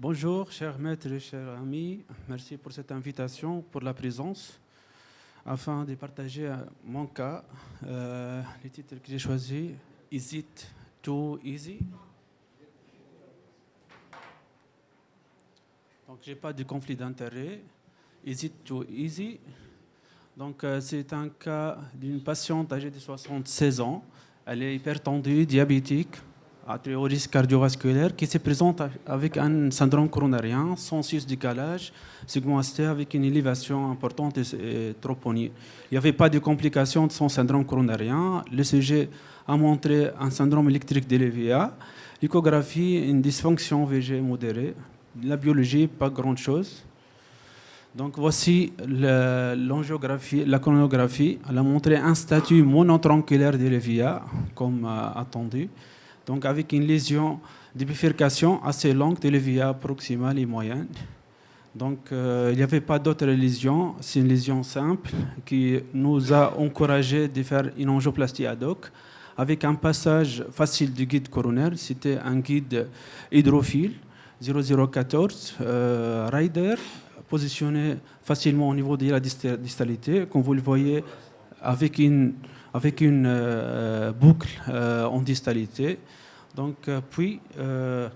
Bonjour, chers maîtres et chers amis. Merci pour cette invitation, pour la présence. Afin de partager mon cas, les titres que j'ai choisis, Is it too easy? Donc, je n'ai pas de conflit d'intérêt. Is it too easy? Donc, c'est un cas d'une patiente âgée de 76 ans. Elle est hypertendue, diabétique, à très haut risque cardiovasculaire, qui se présente avec un syndrome coronarien, sans sus-décalage, segment ST avec une élévation importante et troponie. Il n'y avait pas de complications de son syndrome coronarien. Le CG a montré un syndrome électrique de l'EVA. L'échographie, une dysfonction VG modérée. La biologie, pas grand-chose. Donc voici l'angiographie, la coronographie. Elle a montré un statut monotronculaire de l'EVA, comme attendu. Donc avec une lésion de bifurcation assez longue de l'EVA proximale et moyenne. Donc il n'y avait pas d'autres lésions, c'est une lésion simple qui nous a encouragé de faire une angioplastie ad hoc avec un passage facile du guide coronaire. C'était un guide hydrophile 0014 Rider, positionné facilement au niveau de la distalité, comme vous le voyez avec une boucle en distalité. Donc, puis un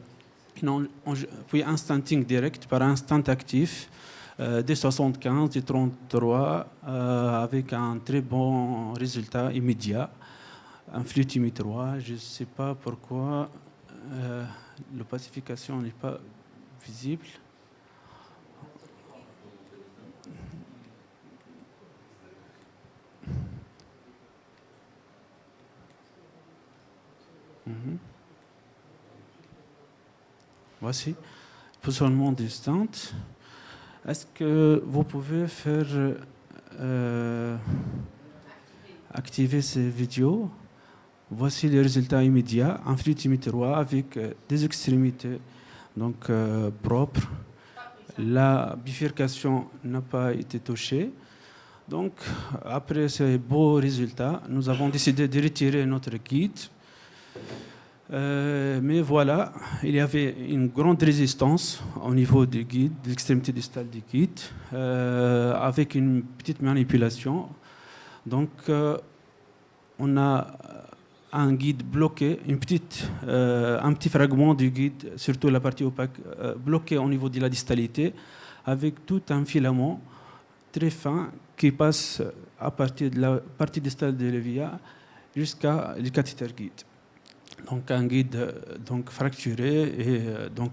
stanting direct par un stent actif des 75, des 33, avec un très bon résultat immédiat. Un flux TIMI 3, je ne sais pas pourquoi l'opacification n'est pas visible. Voici, positionnement du stent. Est-ce que vous pouvez faire activer ces vidéos? Voici les résultats immédiats. Un flux TIMI 3 avec des extrémités donc, propres. La bifurcation n'a pas été touchée. Donc, après ces beaux résultats, nous avons décidé de retirer notre guide. Mais voilà, il y avait une grande résistance au niveau du guide, de l'extrémité distale du guide, avec une petite manipulation. Donc, on a un guide bloqué, un petit fragment du guide, surtout la partie opaque, bloqué au niveau de la distalité, avec tout un filament très fin qui passe à partir de la partie distale de l'EVA jusqu'à le cathéter guide. Donc un guide donc fracturé et donc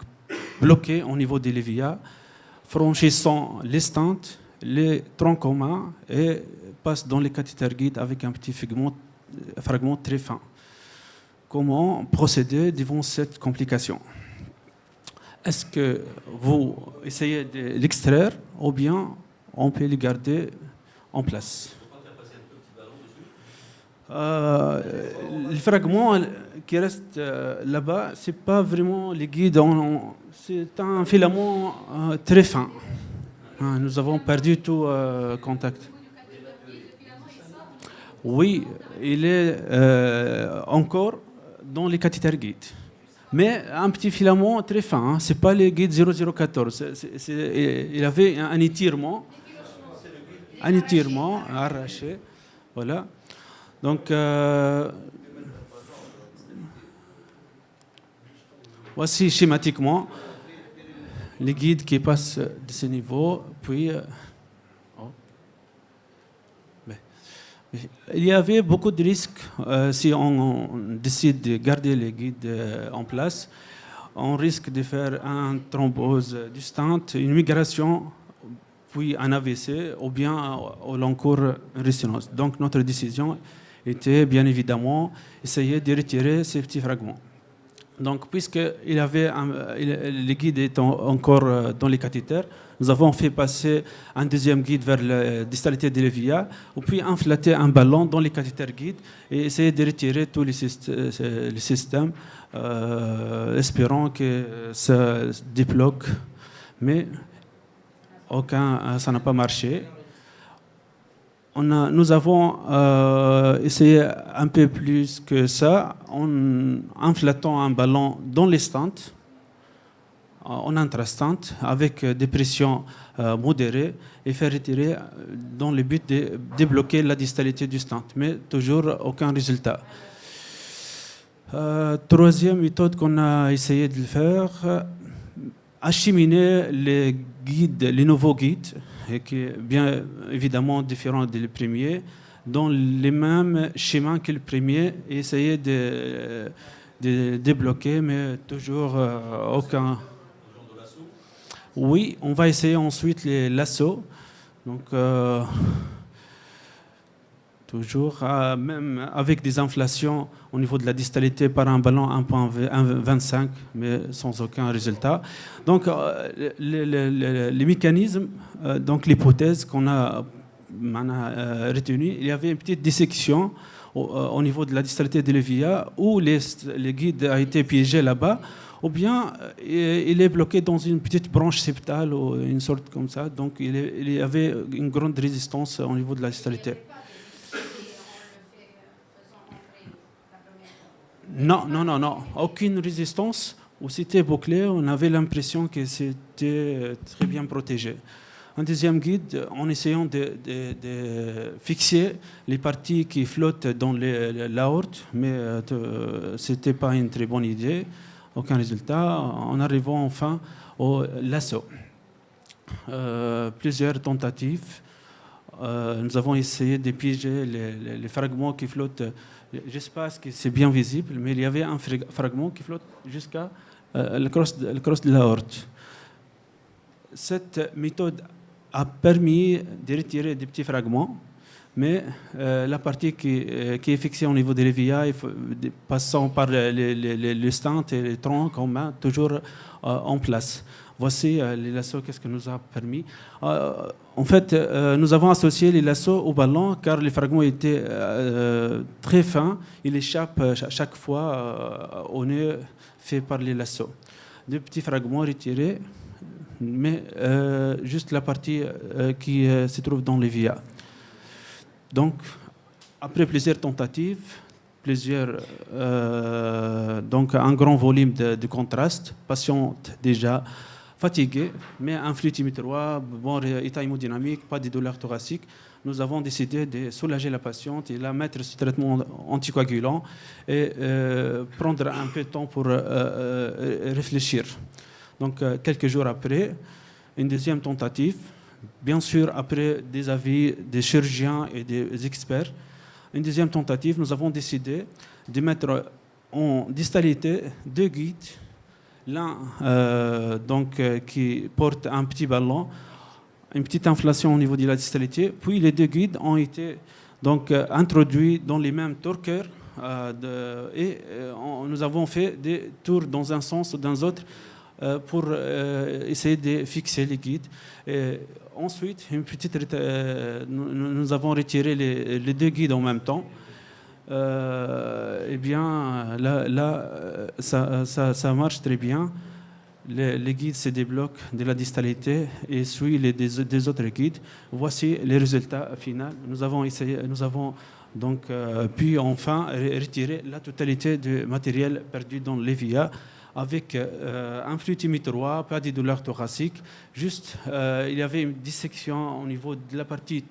bloqué au niveau de l'EVA, franchissant les stents, les troncs communs et passe dans les cathéters guides avec un petit fragment très fin. Comment procéder devant cette complication? Est-ce que vous essayez de l'extraire ou bien on peut le garder en place? Le fragment qui reste là-bas, ce n'est pas vraiment les guides, c'est un filament très fin. Nous avons perdu tout contact. Oui, il est encore dans les cathéters guides. Mais un petit filament très fin, ce n'est pas les guides 0014. Il avait un étirement arraché. Voilà. Donc, voici schématiquement les guides qui passent de ce niveau, puis il y avait beaucoup de risques si on décide de garder les guides en place. On risque de faire une thrombose du stent, une migration, puis un AVC, ou bien au long cours une résonance. Donc notre décision était bien évidemment essayer de retirer ces petits fragments. Donc, puisqu'il avait le guide est encore dans les cathéters, nous avons fait passer un deuxième guide vers la distalité de l'EVA, puis inflater un ballon dans les cathéters guides et essayer de retirer tous les systèmes, espérant que ça débloque. Mais ça n'a pas marché. Nous avons essayé un peu plus que ça en inflatant un ballon dans les stents en intrastante avec des pressions modérées et faire retirer dans le but de débloquer la distalité du stent, mais toujours aucun résultat. Troisième méthode qu'on a essayé de faire, acheminer les guides, les nouveaux guides, et qui est bien évidemment différent des premiers, dans les mêmes schémas que le premier, et essayer de débloquer, mais toujours aucun. Oui, on va essayer ensuite les lassos. Donc, toujours, même avec des inflations au niveau de la distalité par un ballon 1,25, mais sans aucun résultat. Donc, les mécanismes, donc l'hypothèse qu'on a retenue, il y avait une petite dissection au niveau de la distalité de l'EVIA où les guides a été piégé là-bas, ou bien il est bloqué dans une petite branche septale ou une sorte comme ça. Donc, il y avait une grande résistance au niveau de la distalité. Non, aucune résistance. Où c'était bouclé, on avait l'impression que c'était très bien protégé. Un deuxième guide, en essayant de fixer les parties qui flottent dans l'aorte, mais ce n'était pas une très bonne idée, aucun résultat, en arrivant enfin au lasso. Plusieurs tentatives. Nous avons essayé de piéger les fragments qui flottent. J'espère que c'est bien visible, mais il y avait un fragment qui flotte jusqu'à le cross de l'aorte. Cette méthode a permis de retirer des petits fragments, mais la partie qui est fixée au niveau de l'EVIA, passant par le stent et les troncs communs, toujours en place. Voici les lassos, qu'est-ce que nous a permis. En fait, nous avons associé les lassos au ballon car les fragments étaient très fins. Ils échappent chaque fois au nœud fait par les lassos. Deux petits fragments retirés, mais juste la partie qui se trouve dans l'EVIA. Donc, après plusieurs tentatives, donc un grand volume de contraste, patiente déjà fatiguée, mais un flux-timitrois, bon état hémodynamique, pas de douleur thoracique, nous avons décidé de soulager la patiente et la mettre sous traitement anticoagulant et prendre un peu de temps pour réfléchir. Donc, quelques jours après, une deuxième tentative, bien sûr après des avis des chirurgiens et des experts. Une deuxième tentative, nous avons décidé de mettre en distalité deux guides, l'un qui porte un petit ballon, une petite inflation au niveau de la distalité, puis les deux guides ont été donc introduits dans les mêmes torqueurs et nous avons fait des tours dans un sens ou dans l'autre pour essayer de fixer les guides. Et ensuite, nous avons retiré les deux guides en même temps. Eh bien, là ça marche très bien. Les guides se débloquent de la distalité et suivent des autres guides. Voici les résultats finaux. Nous avons donc pu enfin retirer la totalité du matériel perdu dans l'EVIA avec un flux timitrois, pas de douleur thoracique. Juste, il y avait une dissection au niveau de la partie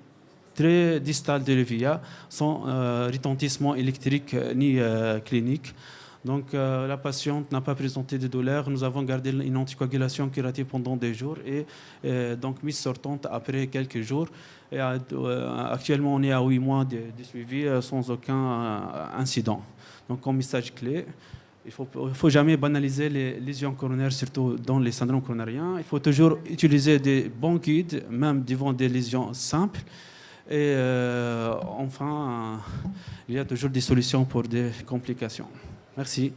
très distale de l'EVIA, sans retentissement électrique ni clinique. Donc la patiente n'a pas présenté de douleur. Nous avons gardé une anticoagulation curative pendant des jours et donc mise sortante après quelques jours. Et, actuellement, on est à 8 mois de suivi sans aucun incident. Donc comme message clé, il ne faut jamais banaliser les lésions coronaires, surtout dans les syndromes coronariens. Il faut toujours utiliser des bons guides, même devant des lésions simples. Et enfin, il y a toujours des solutions pour des complications. Merci.